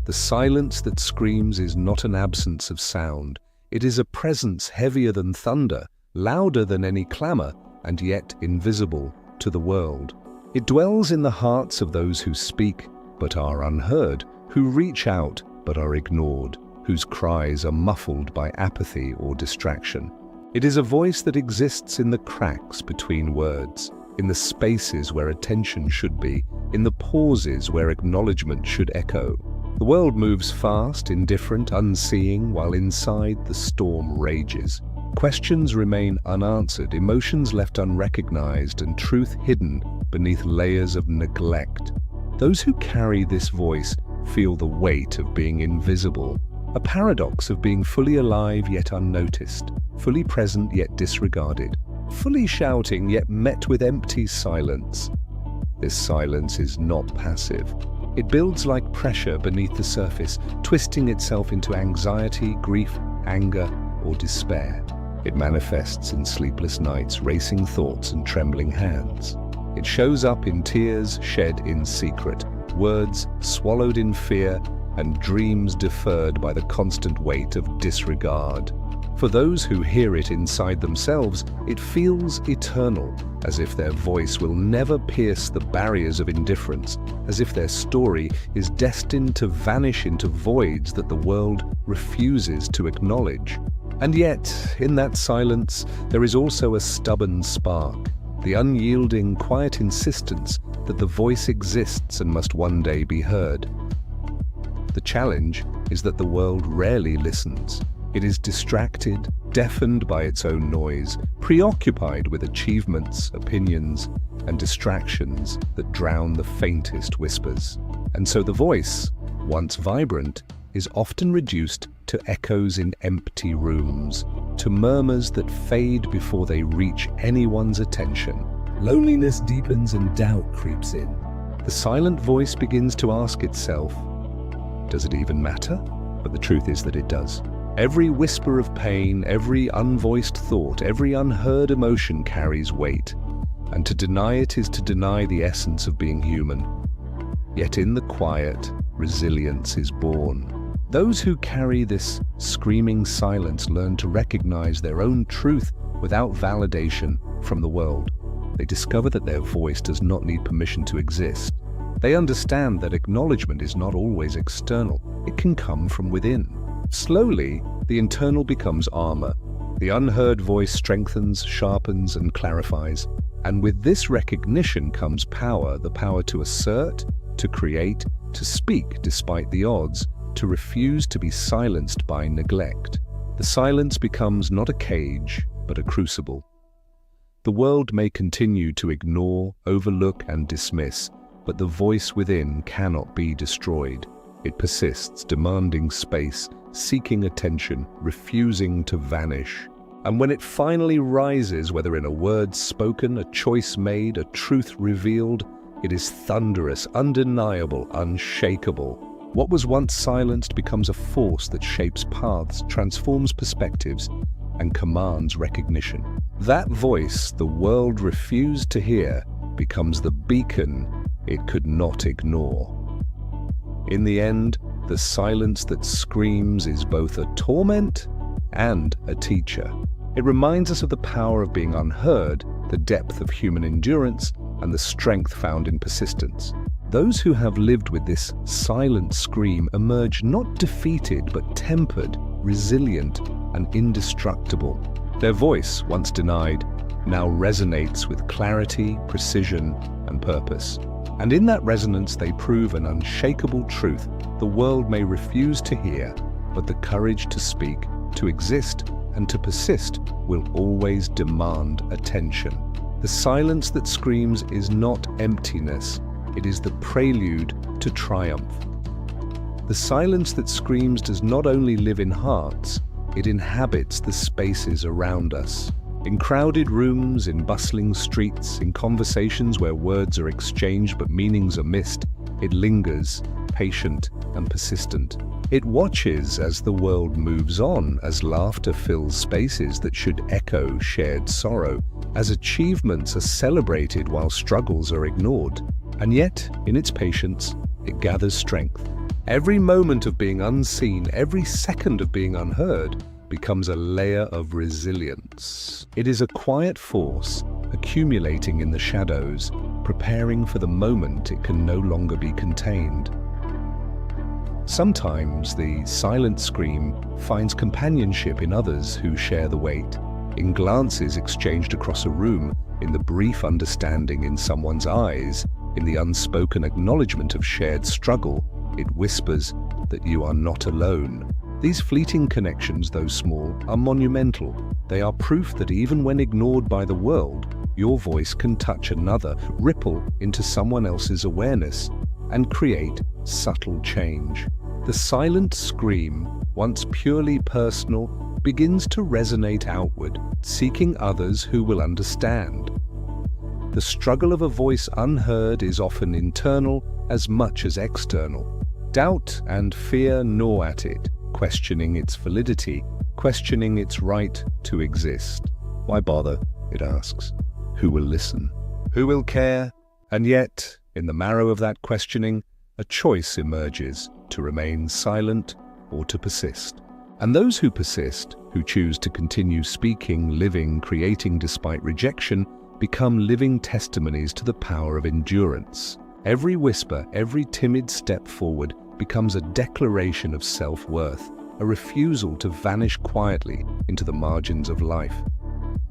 The silence that screams is not an absence of sound. It is a presence heavier than thunder, louder than any clamor, and yet invisible to the world. It dwells in the hearts of those who speak but are unheard, who reach out but are ignored, whose cries are muffled by apathy or distraction. It is a voice that exists in the cracks between words, in the spaces where attention should be, in the pauses where acknowledgement should echo. The world moves fast, indifferent, unseeing, while inside the storm rages. Questions remain unanswered, emotions left unrecognized, and truth hidden beneath layers of neglect. Those who carry this voice feel the weight of being invisible, a paradox of being fully alive yet unnoticed, fully present yet disregarded, fully shouting yet met with empty silence. This silence is not passive. It builds like pressure beneath the surface, twisting itself into anxiety, grief, anger, or despair. It manifests in sleepless nights, racing thoughts, and trembling hands. It shows up in tears shed in secret, words swallowed in fear, and dreams deferred by the constant weight of disregard. For those who hear it inside themselves, it feels eternal, as if their voice will never pierce the barriers of indifference, as if their story is destined to vanish into voids that the world refuses to acknowledge. And yet, in that silence, there is also a stubborn spark, the unyielding, quiet insistence that the voice exists and must one day be heard. The challenge is that the world rarely listens. It is distracted, deafened by its own noise, preoccupied with achievements, opinions, and distractions that drown the faintest whispers. And so the voice, once vibrant, is often reduced to echoes in empty rooms, to murmurs that fade before they reach anyone's attention. Loneliness deepens and doubt creeps in. The silent voice begins to ask itself, does it even matter? But the truth is that it does. Every whisper of pain, every unvoiced thought, every unheard emotion carries weight, and to deny it is to deny the essence of being human. Yet in the quiet, resilience is born. Those who carry this screaming silence learn to recognize their own truth without validation from the world. They discover that their voice does not need permission to exist. They understand that acknowledgement is not always external. It can come from within. Slowly, the internal becomes armor. The unheard voice strengthens, sharpens, and clarifies. And with this recognition comes power, the power to assert, to create, to speak despite the odds, to refuse to be silenced by neglect. The silence becomes not a cage, but a crucible. The world may continue to ignore, overlook, and dismiss, but the voice within cannot be destroyed. It persists, demanding space, seeking attention, refusing to vanish. And when it finally rises, whether in a word spoken, a choice made, a truth revealed, it is thunderous, undeniable, unshakable. What was once silenced becomes a force that shapes paths, transforms perspectives, and commands recognition. That voice the world refused to hear becomes the beacon it could not ignore. In the end, the silence that screams is both a torment and a teacher. It reminds us of the power of being unheard, the depth of human endurance, and the strength found in persistence. Those who have lived with this silent scream emerge not defeated but tempered, resilient, and indestructible. Their voice, once denied, now resonates with clarity, precision, and purpose. And in that resonance they prove an unshakable truth the world may refuse to hear, but the courage to speak, to exist, and to persist will always demand attention. The silence that screams is not emptiness, it is the prelude to triumph. The silence that screams does not only live in hearts, it inhabits the spaces around us. In crowded rooms, in bustling streets, in conversations where words are exchanged but meanings are missed, it lingers, patient and persistent. It watches as the world moves on, as laughter fills spaces that should echo shared sorrow, as achievements are celebrated while struggles are ignored. And yet, in its patience, it gathers strength. Every moment of being unseen, every second of being unheard, becomes a layer of resilience. It is a quiet force accumulating in the shadows, preparing for the moment it can no longer be contained. Sometimes the silent scream finds companionship in others who share the weight, in glances exchanged across a room, in the brief understanding in someone's eyes, in the unspoken acknowledgement of shared struggle. It whispers that you are not alone. These fleeting connections, though small, are monumental. They are proof that even when ignored by the world, your voice can touch another, ripple into someone else's awareness, and create subtle change. The silent scream, once purely personal, begins to resonate outward, seeking others who will understand. The struggle of a voice unheard is often internal as much as external. Doubt and fear gnaw at it, questioning its validity, questioning its right to exist. Why bother, it asks. Who will listen? Who will care? And yet, in the marrow of that questioning, a choice emerges to remain silent or to persist. And those who persist, who choose to continue speaking, living, creating despite rejection, become living testimonies to the power of endurance. Every whisper, every timid step forward becomes a declaration of self-worth, a refusal to vanish quietly into the margins of life.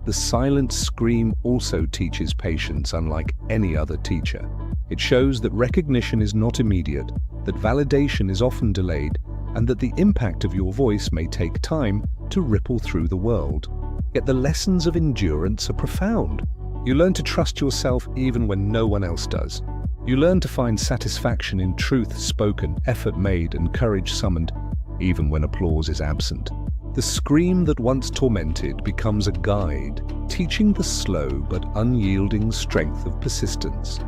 The silent scream also teaches patience unlike any other teacher. It shows that recognition is not immediate, that validation is often delayed, and that the impact of your voice may take time to ripple through the world. Yet the lessons of endurance are profound. You learn to trust yourself even when no one else does. You learn to find satisfaction in truth spoken, effort made, and courage summoned, even when applause is absent. The scream that once tormented becomes a guide, teaching the slow but unyielding strength of persistence.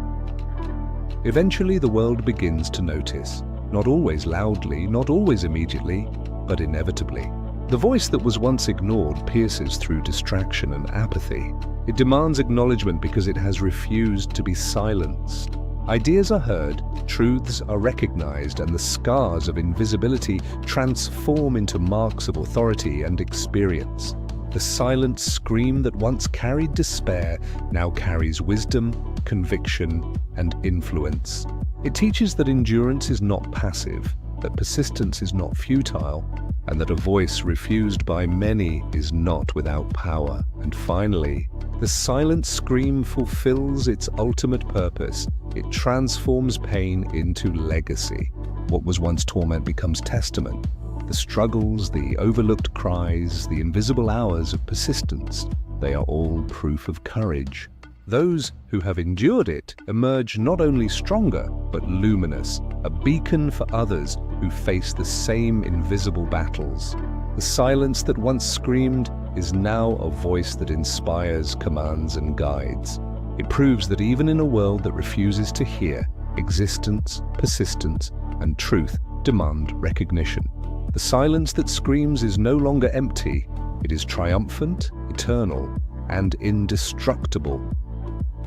Eventually, the world begins to notice, not always loudly, not always immediately, but inevitably. The voice that was once ignored pierces through distraction and apathy. It demands acknowledgement because it has refused to be silenced. Ideas are heard, truths are recognized, and the scars of invisibility transform into marks of authority and experience. The silent scream that once carried despair now carries wisdom, conviction, and influence. It teaches that endurance is not passive, that persistence is not futile, and that a voice refused by many is not without power. And finally, the silent scream fulfills its ultimate purpose. It transforms pain into legacy. What was once torment becomes testament. The struggles, the overlooked cries, the invisible hours of persistence, they are all proof of courage. Those who have endured it emerge not only stronger, but luminous, a beacon for others who face the same invisible battles. The silence that once screamed is now a voice that inspires, commands, and guides. It proves that even in a world that refuses to hear, existence, persistence, and truth demand recognition. The silence that screams is no longer empty. It is triumphant, eternal, and indestructible.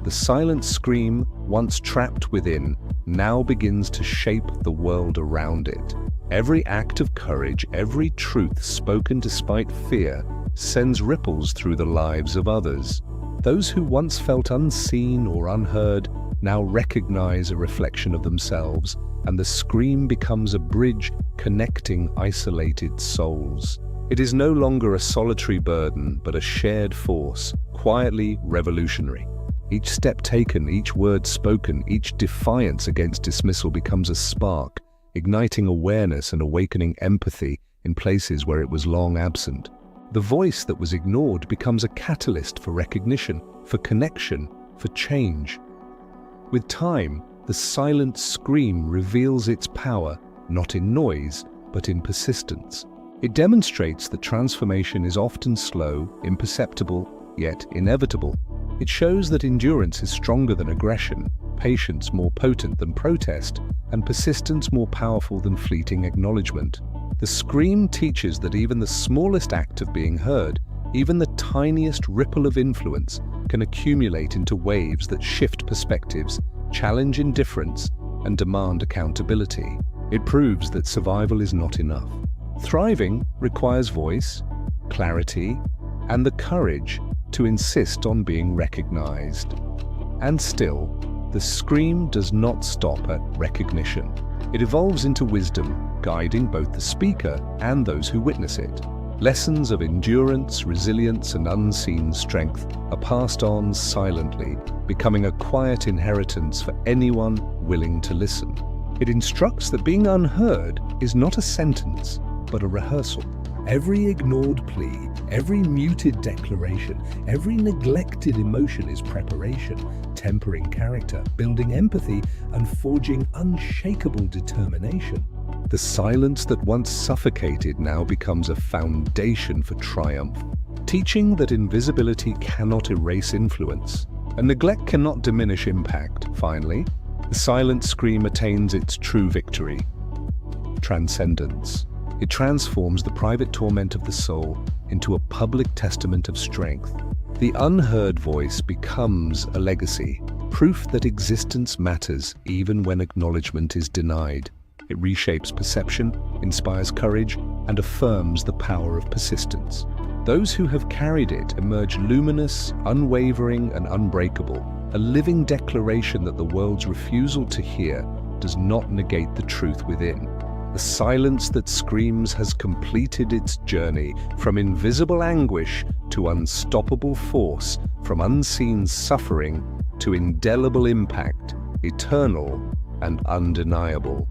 The silent scream, once trapped within, now begins to shape the world around it. Every act of courage, every truth spoken despite fear, sends ripples through the lives of others. Those who once felt unseen or unheard now recognize a reflection of themselves, and the scream becomes a bridge connecting isolated souls. It is no longer a solitary burden, but a shared force, quietly revolutionary. Each step taken, each word spoken, each defiance against dismissal becomes a spark, igniting awareness and awakening empathy in places where it was long absent. The voice that was ignored becomes a catalyst for recognition, for connection, for change. With time, the silent scream reveals its power, not in noise, but in persistence. It demonstrates that transformation is often slow, imperceptible, yet inevitable. It shows that endurance is stronger than aggression, patience more potent than protest, and persistence more powerful than fleeting acknowledgement. The scream teaches that even the smallest act of being heard, even the tiniest ripple of influence, can accumulate into waves that shift perspectives, challenge indifference, and demand accountability. It proves that survival is not enough. Thriving requires voice, clarity, and the courage to insist on being recognized. And still, the scream does not stop at recognition. It evolves into wisdom, guiding both the speaker and those who witness it. Lessons of endurance, resilience, and unseen strength are passed on silently, becoming a quiet inheritance for anyone willing to listen. It instructs that being unheard is not a sentence, but a rehearsal. Every ignored plea, every muted declaration, every neglected emotion is preparation, tempering character, building empathy, and forging unshakable determination. The silence that once suffocated now becomes a foundation for triumph, teaching that invisibility cannot erase influence, and neglect cannot diminish impact. Finally, the silent scream attains its true victory: transcendence. It transforms the private torment of the soul into a public testament of strength. The unheard voice becomes a legacy, proof that existence matters even when acknowledgement is denied. It reshapes perception, inspires courage, and affirms the power of persistence. Those who have carried it emerge luminous, unwavering, and unbreakable, a living declaration that the world's refusal to hear does not negate the truth within. The silence that screams has completed its journey from invisible anguish to unstoppable force, from unseen suffering to indelible impact, eternal and undeniable.